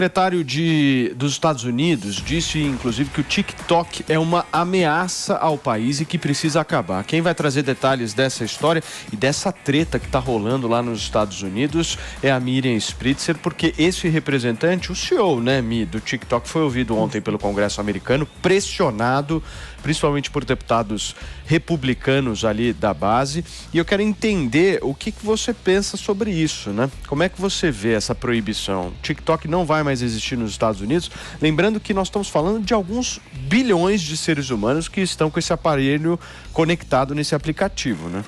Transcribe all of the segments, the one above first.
O secretário dos Estados Unidos disse, inclusive, que o TikTok é uma ameaça ao país e que precisa acabar. Quem vai trazer detalhes dessa história e dessa treta que está rolando lá nos Estados Unidos é a Miriam Spritzer, porque esse representante, o CEO, né, Mi, do TikTok, foi ouvido ontem pelo Congresso americano, pressionado, principalmente por deputados republicanos ali da base. E eu quero entender o que você pensa sobre isso, né? Como é que você vê essa proibição? O TikTok não vai mais existir nos Estados Unidos. Lembrando que nós estamos falando de alguns bilhões de seres humanos que estão com esse aparelho conectado nesse aplicativo, né?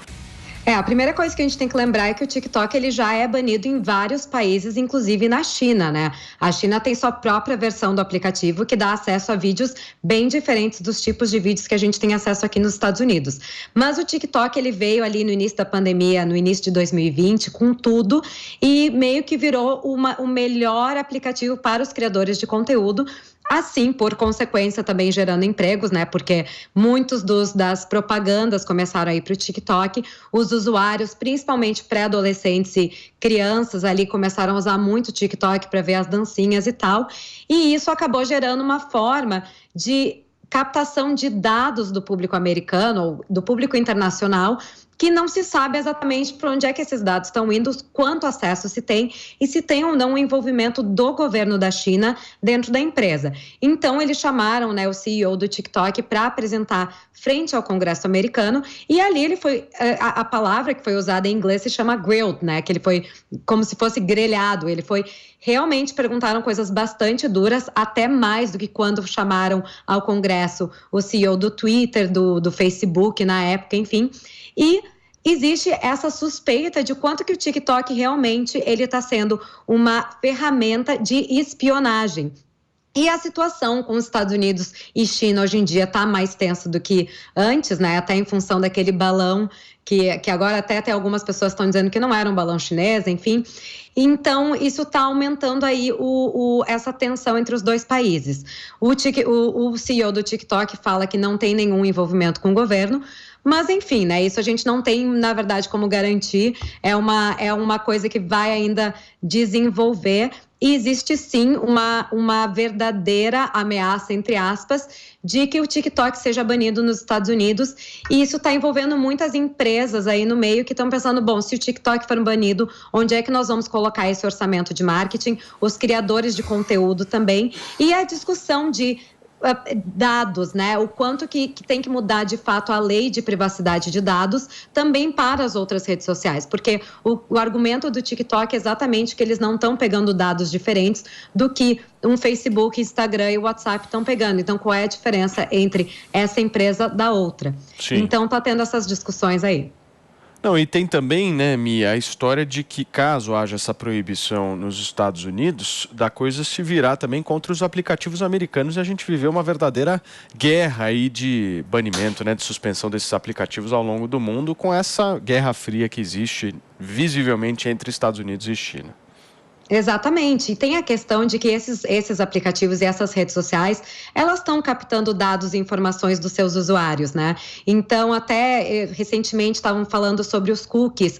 A primeira coisa que a gente tem que lembrar é que o TikTok ele já é banido em vários países, inclusive na China, né? A China tem sua própria versão do aplicativo que dá acesso a vídeos bem diferentes dos tipos de vídeos que a gente tem acesso aqui nos Estados Unidos. Mas o TikTok ele veio ali no início da pandemia, no início de 2020, com tudo e meio que virou o melhor aplicativo para os criadores de conteúdo. Assim, por consequência, também gerando empregos, né? Porque muitos das propagandas começaram a ir para o TikTok. Os usuários, principalmente pré-adolescentes e crianças ali, começaram a usar muito o TikTok para ver as dancinhas e tal. E isso acabou gerando uma forma de captação de dados do público americano ou do público internacional, que não se sabe exatamente para onde é que esses dados estão indo, quanto acesso se tem e se tem ou não o envolvimento do governo da China dentro da empresa. Então, eles chamaram, né, o CEO do TikTok para apresentar frente ao Congresso americano e ali ele foi, a palavra que foi usada em inglês se chama grilled, né, que ele foi como se fosse grelhado, ele foi, realmente perguntaram coisas bastante duras, até mais do que quando chamaram ao Congresso o CEO do Twitter, do Facebook na época, enfim, e existe essa suspeita de quanto que o TikTok realmente ele está sendo uma ferramenta de espionagem. E a situação com os Estados Unidos e China hoje em dia está mais tensa do que antes, né? Até em função daquele balão que agora até tem algumas pessoas estão dizendo que não era um balão chinês, enfim. Então, isso está aumentando aí essa tensão entre os dois países. O CEO do TikTok fala que não tem nenhum envolvimento com o governo, mas, enfim, né? Isso a gente não tem, na verdade, como garantir. É uma coisa que vai ainda desenvolver. E existe, sim, uma verdadeira ameaça, entre aspas, de que o TikTok seja banido nos Estados Unidos. E isso está envolvendo muitas empresas aí no meio que estão pensando, bom, se o TikTok for banido, onde é que nós vamos colocar esse orçamento de marketing? Os criadores de conteúdo também. E a discussão de dados, né? O quanto que tem que mudar de fato a lei de privacidade de dados também para as outras redes sociais, porque o argumento do TikTok é exatamente que eles não estão pegando dados diferentes do que um Facebook, Instagram e WhatsApp estão pegando. Então, qual é a diferença entre essa empresa da outra? Sim. Então, tá tendo essas discussões aí. Não, e tem também, né, Mia, a história de que caso haja essa proibição nos Estados Unidos, da coisa se virar também contra os aplicativos americanos e a gente viveu uma verdadeira guerra aí de banimento, né, de suspensão desses aplicativos ao longo do mundo, com essa guerra fria que existe visivelmente entre Estados Unidos e China. Exatamente, e tem a questão de que esses aplicativos e essas redes sociais, elas estão captando dados e informações dos seus usuários, né? Então, até recentemente estavam falando sobre os cookies,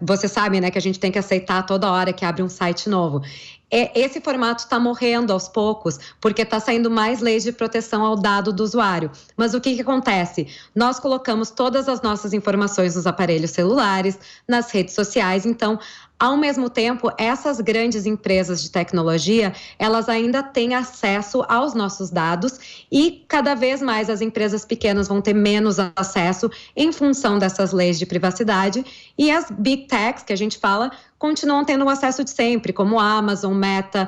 você sabe, né, que a gente tem que aceitar toda hora que abre um site novo. Esse formato está morrendo aos poucos, porque está saindo mais leis de proteção ao dado do usuário. Mas o que acontece? Nós colocamos todas as nossas informações nos aparelhos celulares, nas redes sociais, então, ao mesmo tempo, essas grandes empresas de tecnologia, elas ainda têm acesso aos nossos dados e cada vez mais as empresas pequenas vão ter menos acesso em função dessas leis de privacidade e as big techs, que a gente fala, continuam tendo o acesso de sempre, como Amazon, Meta,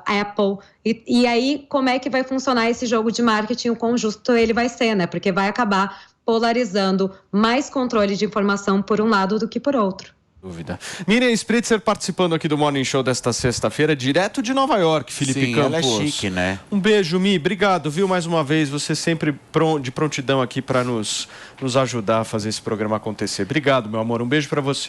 Apple. E aí, como é que vai funcionar esse jogo de marketing? O quão justo ele vai ser, né? Porque vai acabar polarizando mais controle de informação por um lado do que por outro. Dúvida. Miriam Spritzer participando aqui do Morning Show desta sexta-feira, direto de Nova York, Felipe Campos. Ela é chique, né? Um beijo, Mi. Obrigado, viu, mais uma vez. Você sempre de prontidão aqui para nos ajudar a fazer esse programa acontecer. Obrigado, meu amor. Um beijo para você.